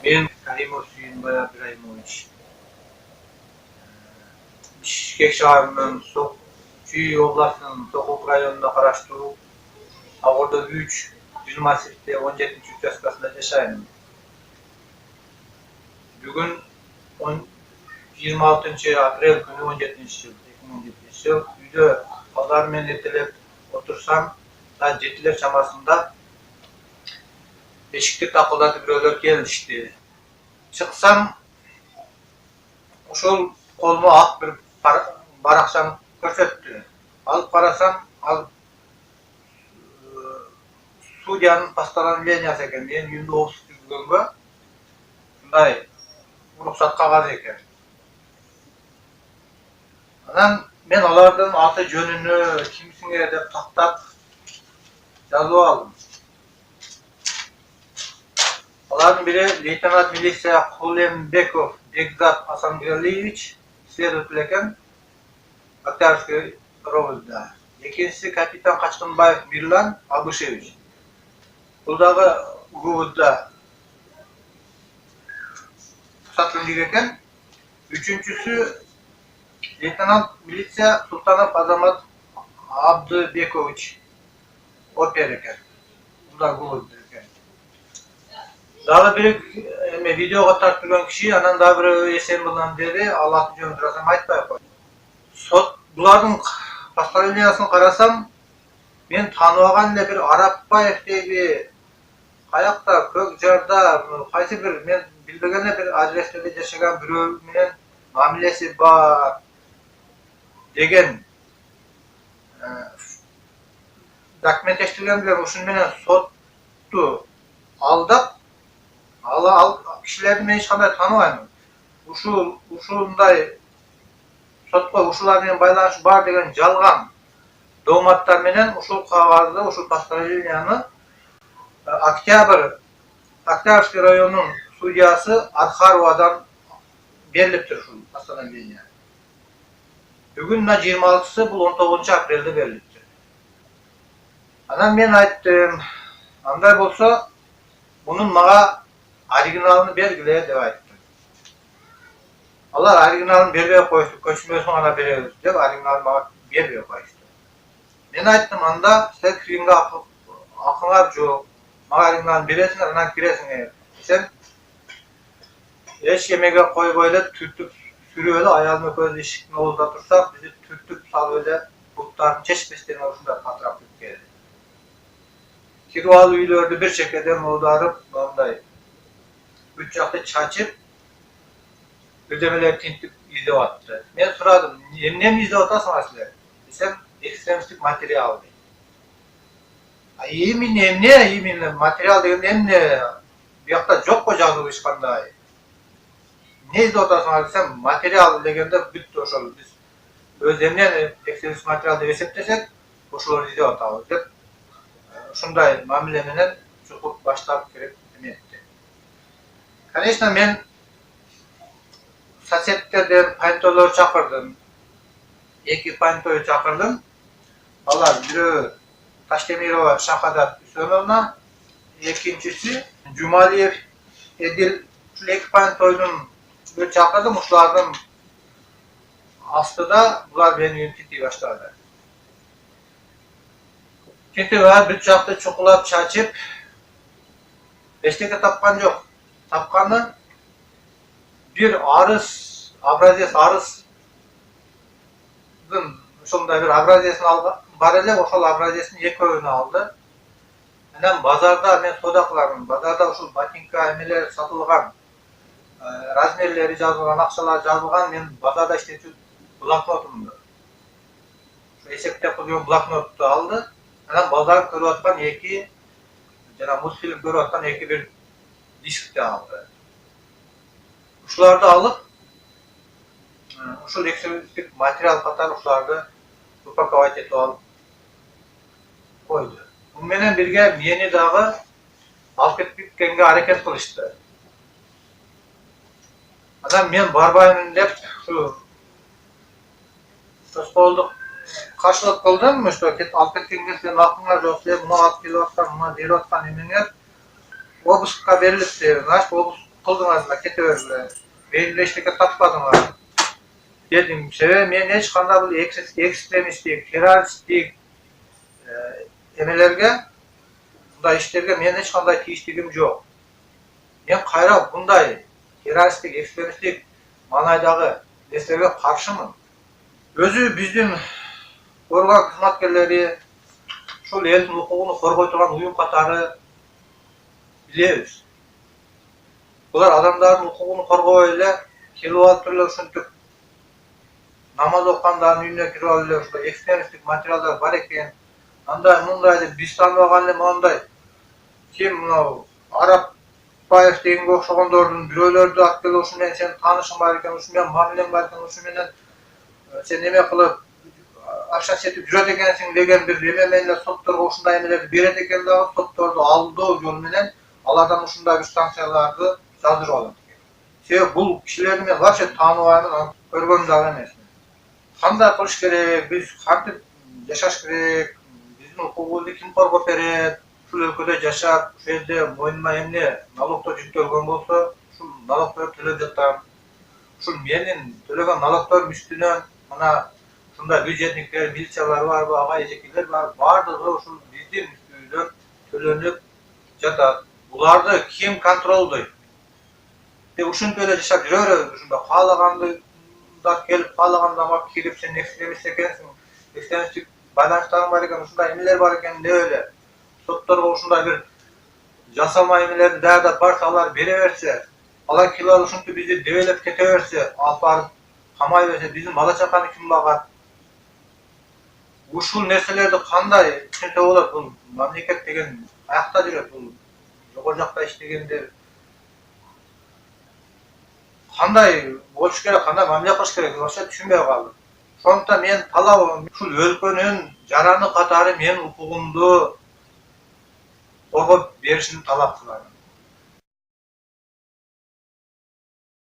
Мен Каримов Сүйінбай Абдрайымович. Бишкек шаарынын Чүй областынын Сокул районуна караштуу Агордо 3, 27 участкасында жашайм. Бүгүн 26 апрель күнү 2017 жыл үйдө балдар менен эртелеп отурсам, да 7 чамасында эшикти такылдатып бирөөлөр келишти. Чыксам, ошол колума ак бир баракчаны көрсөттү. Алып карасам, ал судьянын постановлениясы экен. Мен үйүмдө обыск жүргөнгө ушундай уруксат кагазы экен. Анан мен алардын аты жөнүнө кимсиңер деп тактап жазып алдым. Алардын бири лейтенант милиция Кулембеков Бекзат Асангелиевич, следователь экен, Октябрьский ровда. Экинчиси капитан Качкынбаев Мирлан Абышевич. Бул дагы ГУВДда сатылган экен. Үчүнчүсү лейтенант милиция Султанов Азамат Абдыбекович, опер экен. Бул да ГУВДда экен. Дагы бир видеого тартылган киши, анан дагы бир эсен булган деди, ал аты жөнүн сурасам айтпай койду. Сот булардын постановлениясын карасам, мен тааныбаган эле бир Арапбаев деги каякта Көк Жарда кайсы бир мен билбеген эле бир адресте жашаган бирөө менен мамилеси бар деген документтештирген билем. Ушуну менен сотту алдап, ал кишилерди мен эч кандай тааныбайм. Ушундай сотко ушулар менен байланышы бар деген жалган дооматтар менен ушул кагазды, ушул постановленияны Октябрьский районунун судьясы Архаровадан берилиптир ушул постановление. Бүгүн 26-сы, бул 19 апрелде берилиптир. Анан мен айттым, андай болсо, мунун мага оригиналын бергиле деп айттым. Алар оригиналын бербей коюшту, көчмөсүн гана беребиз деп оригиналын мага бербей коюшту. Мен айттым, анда силер киргенге акыңар жок. Мага оригиналын бересиңер, анан киресиңер. Сен эч кемеге койбой эле түртүп сүрүп эле аялым экөөбүз эшиктин оозунда турсак, бизди түртүп салып эле буттарын чечпестен ушундай катырап кеткен. Кирип алып үйлөрдү бир чекеден оодарып, мындай үч жакты чачып, бирдемелер тинтип издеп атты. Мен сурадым, эмнени издеп атасыңар силер? Десем, экстремисттик материал дейт. Именно материал деген эмне? Биякта жок го жазуу эч кандай. Не издеп атасыңар десем, материал дегенде бүттү ошол. Биз өз эмнени экстремисттик материал деп эсептесек, ошолорду издеп атабыз деп ушундай мамиле менен чукуп баштап керек эметти. Конечно, мен соседтерден пантолор чакырдым. 2 пантою чакырдым. Алар бирөө Таштемирова Шахадат Үсөновна, экинчиси Жумалиев Эдил. Ушул 2 пантойдун бир чакырдым, ушулардын астыда булар мени тинтей баштады. Тинтеп бир жакты чукулап чачып, эчтеке тапкан жок. Тапканы бир образец арыздын ушундай бир образецин алган бар эле, ошол образецин экөөнү алды. Анан базарда мен соода кылам. Базарда ушул ботинка эмелер сатылган, размерлери жазылган, акчалар жазылган, мен базарда иштечү блокнотумду. Ошо эсептеп койгон блокнотту алды. Анан базар көрүп аткан 2 жана мультфильм көрүп аткан 2 бир дискти алды. Ушуларды алып, ушул экстремисттик материал катары ушуларды упаковать этип алып койду. Муну менен бирге мени дагы алып кеткенге аракет кылышты. Анан мен барбаймын деп ушу тоскоолдук каршылык кылдым. Ошо алып кеткенге силердин акыңар жок, силер муну алып келип аткан, муну берип аткан эмеңер обыскка берилипти. Значит, обыск kıldığınızda ketebirler. Belli eşlikte tapmadыңlar. Dedim, sebep men hiç kanda bu ekstremistik, teröristik emelerge, bunday işlerge men hiç kanday tiyişligim yok. Men kayra bunday teröristik, ekstremistik manaydağı neslerge karşımın. Özü bizim organ hizmetkerleri, şol elin hukukunu korgoy turgan uyum katары bilebиz. Bular adamların hukukunu korgoy ele kelip alıp turlar ушинтип namaz okkanların uyuna kirip alып эле ekstremistik материалдар бар экен. Андай мындай деп биз тааныбаган эле мондай ким мынау Арапбаев дегенге окшогондордун бирөөлөрдү алып келип ушу менен сенин таанышың бар экен, ушу менен мамилең бар экен, ушу менен сен неме кылып акча сетип жүрөт экенсиң деген бир эме менен сотторго ушундай эмелерди берет экен дагы сотторду алдоо жолу менен алардан ушундай бир санкцияларды жаздырып алат экен. Себеби бул кишилерди мен вообще тааныбаймын, көргөн дагы эмесмин. Кандай кылыш керек, биз кантип жашаш керек, биздин укугубузду ким коргоп берет, ушул өлкөдө жашап, ушул жерде мойнума эмне налогдор жүктөлгөн болсо, ушул налогдорду төлөп жатам. Ушул менин төлөгөн налогдордун үстүнөн мына ушундай бюджетниктер, милициялар барбы, ага эжекелер бар, бардыгы ушул биздин үстүбүздөн төлөнүп жатат. Буларды ким контролдойт? Ушинтип эле жашап жүрө беребиз, ушундай каалаганды келип каалаганда кирип сен экстремист экенсиң, экстремисттик байланыштарың бар экен, ушундай эмелер бар экен деп эле сотторго ушундай бир жасалма эмелерди даярдап барса, алар бере берсе, алар кило ушинтип бизди дебелеп кете берсе, алып барып камай берсе, биздин бала чаканы ким багат? Ушул нерселерди кандай түшүнсө болот? Бул мамлекет деген аякта жүрөт, бул жогору жакта иштегендер кандай болуш керек, кандай мамиле кылыш керек, вообще түшүнбөй калдым. Ошондуктан мен талабым ушул өлкөнүн жараны катары менин укугумду коргоп беришин талап кылам.